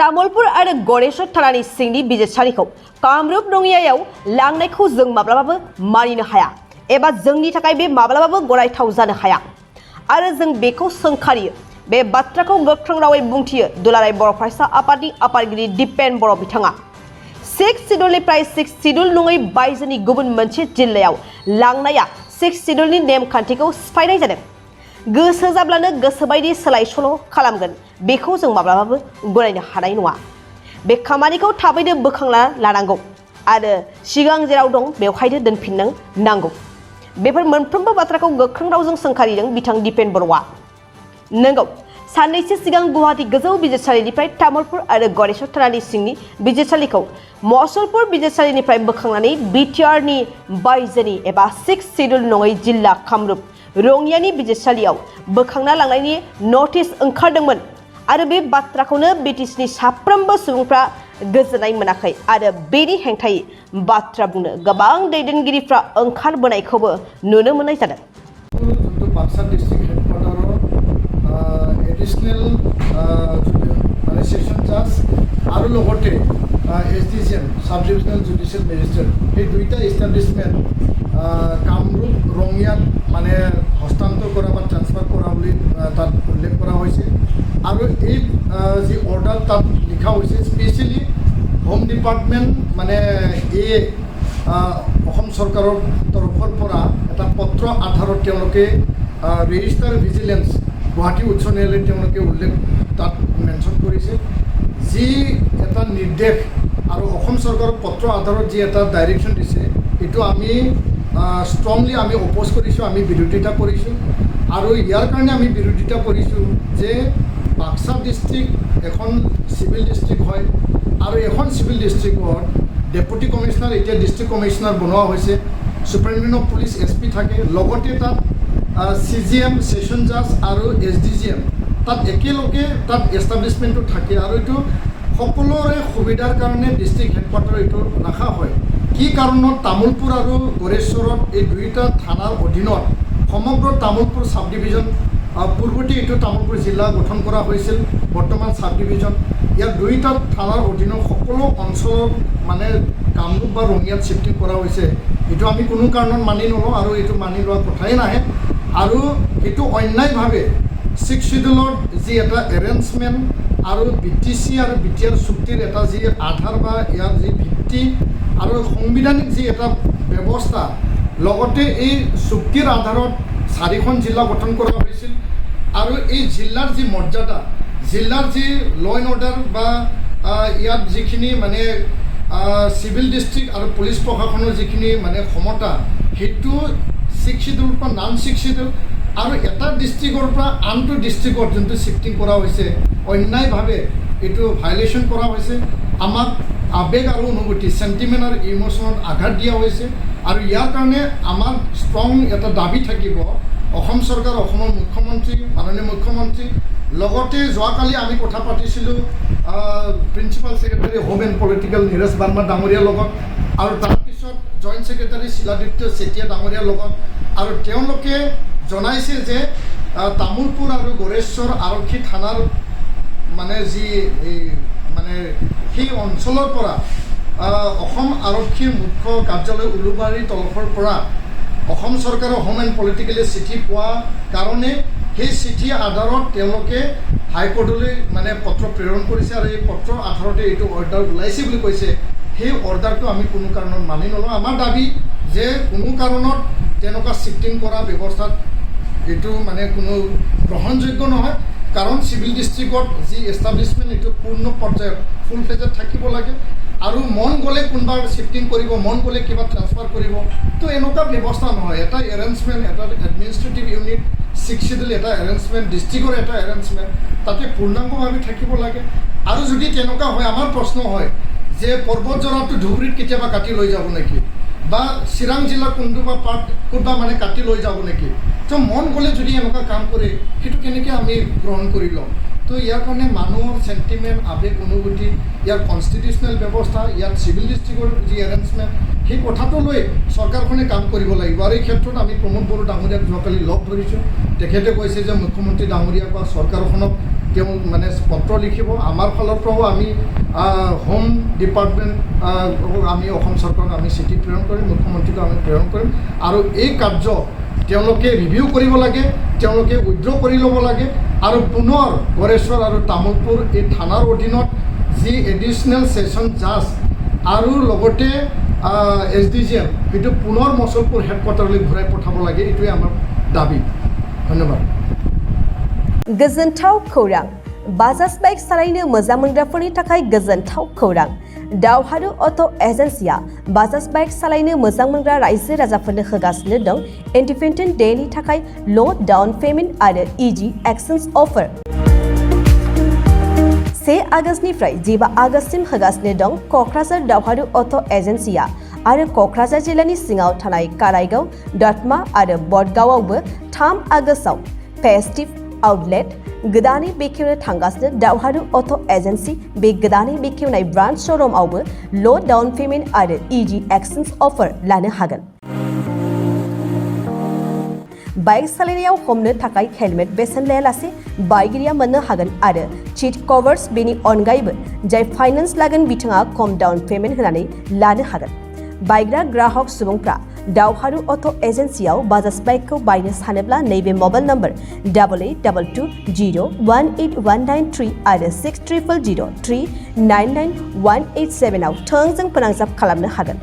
तामुलपुर आरो गरेस्वर थानानि सिंनि बिजिरसालिखौ कामरुप रङियायाव लांनायखौ जों माब्लाबाबो मानिनो हाया एबा जोंनि थाखाय बे माब्लाबाबो गनायथाव जानो हाया आरो जों बेखौ सोंखारियो। बे बाथ्राखौ गोख्रों रावै बुंथियो दुलाराय बर' फरायसा आफादनि आफादगिरि दिपेन बर' बिथाङा। 6 सिडुलनिफ्राय 6 सिडुल नङै बायजोनि गुबुन मोनसे जिल्लायाव लांनाया 6 सिडुलनि नेमखान्थिखौ सिफायनाय जादों। गोसो जाब्लानो गोसोबायदि सोलाय सोल' खालामगोन बेखौ जों माब्लाबाबो गनायनो हानाय नङा। बे खामानिखौ थाबैनो बोखांना लानांगौ आरो सिगां जेराव दं बेवहायनो दोनफिननो नांगौ। बेफोर मोनफ्रोमबो बाथ्राखौ गोख्रों रावजों सोंखारिदों बिथां दिपेन बर'आ। नंगौ, साननैसो सिगां गुवाहाटी गोजौ बिजिरसालिनिफ्राय तामुलपुर आरो गरेस्वर थानानि सिंनि बिजिरसालिखौ मसलपुर बिजिरसालिनिफ्राय बोखांनानै बिटिआरनि बायजोनि एबा 6 सिडुल नङै जिल्ला कामरुप रङियानि बिजिरसालियाव बोखांना लांनायनि नटिस ओंखारदोंमोन आरो बे बाथ्राखौनो बिटिसिनि साफ्रोमबो सुबुंफ्रा गोजोननाय मोनाखै आरो बेनि हेंथायै बाथ्रा बुंनो गोबां दैदेनगिरिफ्रा ओंखारबोनायखौबो नुनो मोननाय जादों। बाक्सा डिस्ट्रिक्ट हेडक्वार्टाराव एडिशनेल माने सेसन जाज आरो लगते एसडिजिएम साब डिविजनेल जुडिशियल मेजिस्ट्रेट এই দুইটা এস্টাব্লিশমেন্ট কামরূপ রঙিয়াত মানে হস্তান্তর করা বা ট্রান্সফার করা বলে তাত উল্লেখ করা হয়েছে আৰু এই যে অৰ্ডাৰ তাত লিখা হয়েছে স্পেশালি হোম ডিপাৰ্টমেন্ট মানে এই অসম চৰকাৰৰ তৰফৰ পৰা এটা পত্ৰ আধাৰত তেওঁলোকে ৰেজিষ্টাৰ ভিজিলেন্স গুৱাহাটী উচ্চ ন্যায়ালয়ত তেওঁলোকে উল্লেখ তাত মেনশ্যন কৰিছে যি এটা নিৰ্দেশ আৰু অসম চৰকাৰৰ পত্ৰ আধাৰত যি এটা ডাইৰেকশ্যন দিছে এইটো আমি ষ্ট্ৰংলি আমি অপ'জ কৰিছোঁ, আমি বিৰোধিতা কৰিছোঁ আৰু ইয়াৰ কাৰণে আমি বিৰোধিতা কৰিছোঁ যে বাক্সা ডিষ্ট্ৰিক্ট এখন চিভিল ডিষ্ট্ৰিক্ট হয় আৰু এখন চিভিল ডিষ্ট্ৰিক্টত ডেপুটি কমিশনাৰ এতিয়া ডিষ্ট্ৰিক্ট কমিশনাৰ বনোৱা হৈছে, সুপাৰিনটেণ্ডেণ্ট অফ পুলিচ SP থাকে, লগতে তাত CGM ছেশ্যন জাজ আৰু SDGM তাত একেলগে তাত এষ্টাব্লিছমেণ্টটো থাকে আৰু এইটো সকলোৰে সুবিধাৰ কাৰণে ডিষ্ট্ৰিক্ট হেডকোৱাৰ্টাৰ এইটো ৰখা হয়। কি কাৰণত তামুলপুৰ আৰু গড়েশ্বৰত এই দুইটা থানাৰ অধীনত সমগ্ৰ তামুলপুৰ সাব ডিভিজন পূৰ্বতে এইটো তামুলপুৰ জিলা গঠন কৰা হৈছিল, বৰ্তমান সাব ডিভিজন ইয়াৰ দুইটা থানাৰ অধীনত সকলো অঞ্চলত মানে কামৰূপ বা ৰঙিয়াত শিফটিং কৰা হৈছে। এইটো আমি কোনো কাৰণত মানি নলওঁ আৰু এইটো মানি লোৱা কথাই নাহে আৰু এইটো অন্যায়ভাৱে 6 শিডিউলৰ যি এটা এৰেঞ্জমেণ্ট আৰু BTC আৰু BTR চুক্তিৰ এটা যি আধাৰ বা ইয়াৰ যি ভিত্তি আৰু সাংবিধানিক যি এটা ব্যৱস্থা লগতে এই চুক্তিৰ আধাৰত 4খন জিলা গঠন কৰা হৈছিল আৰু এই জিলাৰ যি মৰ্যাদা, জিলাৰ যি ল এণ্ড অৰ্ডাৰ বা ইয়াত যিখিনি মানে চিভিল ডিষ্ট্ৰিক্ট আৰু পুলিচ প্ৰশাসনৰ যিখিনি মানে ক্ষমতা সেইটো 6 শিডিউলৰ পৰা নন 6 শিডিউল আৰু এটা ডিষ্ট্ৰিক্টৰ পৰা আনটো ডিষ্ট্ৰিক্টত যোনটো শিফটিং কৰা হৈছে অন্যায়ভাৱে এইটো ভাইলেশ্যন কৰা হৈছে। আমাক আৱেগ আৰু অনুভূতি চেণ্টিমেণ্ট আৰু ইম'চনত আঘাত দিয়া হৈছে আৰু ইয়াৰ কাৰণে আমাৰ ষ্ট্ৰং এটা দাবী থাকিব অসম চৰকাৰ, অসমৰ মুখ্যমন্ত্ৰী, মাননীয় মুখ্যমন্ত্ৰী লগতে যোৱাকালি আমি কথা পাতিছিলোঁ principal secretary home and political Neeraj Verma ডাঙৰীয়াৰ লগত আৰু তাৰপিছত জইণ্ট ছেক্ৰেটাৰী শিলাদিত্য চেতিয়া ডাঙৰীয়াৰ লগত আৰু তেওঁলোকে জনাইছে যে তামুলপুৰ আৰু গড়েশ্বৰ আৰক্ষী থানাৰ মানে যি মানে সেই অঞ্চলৰ পৰা অসম আৰক্ষীৰ মুখ্য কাৰ্যালয় উলুবাৰীৰ তৰফৰ পৰা অসম চৰকাৰৰ হোম এণ্ড পলিটিকেলি চিঠি পোৱা কাৰণে সেই চিঠি আধাৰত তেওঁলোকে হাইকোৰ্টলৈ মানে পত্ৰ প্ৰেৰণ কৰিছে আৰু এই পত্ৰৰ আধাৰতে এইটো অৰ্ডাৰ ওলাইছে বুলি কৈছে। সেই অৰ্ডাৰটো আমি কোনো কাৰণত মানি নলওঁ। আমাৰ দাবী যে কোনো কাৰণত তেনেকুৱা শিফটিং কৰা ব্যৱস্থাত এইটো মানে কোনো গ্ৰহণযোগ্য নহয়, কাৰণ চিভিল ডিষ্ট্ৰিক্টত যি এষ্টাব্লিছমেণ্ট এইটো পূৰ্ণ পৰ্যায়ত ফুল ফেজত থাকিব লাগে আৰু মন গ'লে কোনোবা শিফটিং কৰিব, মন গ'লে কিবা ট্ৰান্সফাৰ কৰিব, তো এনেকুৱা ব্যৱস্থা নহয়। এটা এৰেঞ্জমেণ্ট, এটা এডমিনিষ্ট্ৰেটিভ ইউনিট 6 শিডিউল এটা এৰেঞ্জমেণ্ট, ডিষ্ট্ৰিক্টৰ এটা এৰেঞ্জমেণ্ট তাতে পূৰ্ণাংগভাৱে থাকিব লাগে। আৰু যদি তেনেকুৱা হয় আমাৰ প্ৰশ্ন হয় যে পৰ্বতজৰাটো ধুবুৰীত কেতিয়াবা কাটি লৈ যাব নেকি বা চিৰাং জিলাৰ কোনোবা পাৰ্ট কোনোবা মানে কাটি লৈ যাব নেকি? তো মন গ'লে যদি এনেকুৱা কাম কৰে সেইটো কেনেকৈ আমি গ্ৰহণ কৰি ল'ম? তো ইয়াৰ কাৰণে মানুহৰ চেণ্টিমেণ্ট, আৱেগ অনুভূতি, ইয়াৰ কনষ্টিটিউচনেল ব্যৱস্থা, ইয়াত চিভিল ডিষ্ট্ৰিক্টৰ যি এৰেঞ্জমেণ্ট সেই কথাটো লৈ চৰকাৰখনে কাম কৰিব লাগিব। আৰু এই ক্ষেত্ৰত আমি প্ৰমোদ বড়ো ডাঙৰীয়াক যোৱাকালি লগ ধৰিছোঁ। তেখেতে কৈছে যে মুখ্যমন্ত্ৰী ডাঙৰীয়াক বা চৰকাৰখনক তেওঁ মানে পত্ৰ লিখিব আমাৰ ফালৰ পৰাও আমি হোম ডিপাৰ্টমেণ্ট আমি অসম চৰকাৰক আমি চিঠি প্ৰেৰণ কৰিম মুখ্যমন্ত্ৰীক আমি প্ৰেৰণ কৰিম আৰু এই কাৰ্য তেওঁলোকে ৰিভিউ কৰিব লাগে তেওঁলোকে উইথড্ৰ কৰি ল'ব লাগে আৰু পুনৰ গড়েশ্বৰ আৰু তামোলপুৰ এই থানাৰ অধীনত যি এডিশ্যনেল ছেশ্যন জাজ আৰু লগতে SDGM সেইটো পুনৰ মচলপুৰ হেডকোৱাৰ্টাৰলৈ ঘূৰাই পঠাব লাগে এইটোৱে আমাৰ দাবী ধন্যবাদ गोजोनथाव खौरां बाजाज बाइक सालायनो मोजां मोनग्राफोरनि थाखाय गोजोनथाव खौरां दावहारु अट' एजेन्सिया बाजाज बाइक सालायनो मोजां मोनग्रा रायजो राजाफोरनो होगासिनो दं इन्डिपेन्डेन्ट डेनि थाखाय ल' डाउन पेमेन्ट आरो इजि एक्सचेन्ज अफार 1 आगस्तनिफ्राय 15 आगस्तसिम होगासिनो दं क'क्राझार दावहारु अट' एजेन्सिया आरो क'क्राझार जिल्लानि सिङाव थानाय काराइगाव दतमा आरो बडगावआवबो 3 आगस्टआव फेस्टिभ आउटलेट गोदानै बेखेवनो थांगासिनो दावहारु अट' एजेन्सि बे गोदानै बेखेवनाय ब्रान्च श'रुमआवबो ल' डाउन पेमेन्ट आरो इजि एक्सचेन्ज अफार लानो हागोन बाइक सालायनायाव हमनो थाखाय हेलमेट बेसेन लायालासे बाइगिरिया मोननो हागोन आरो सीट कभार्स बेनि अनगायैबो जाय फाइनान्स लागोन बिथाङा खम डाउन पेमेन्ट होनानै लानो हागोन बायग्रा ग्राहक सुबुंफ्रा दावहारु अट' एजेन्सियाव बाजाज बाइकखौ बायनो सानोब्ला नैबे मबाइल नम्बर 8822018193 आरो 600003999187 आव थोंजों फोनांजाब खालामनो हागोन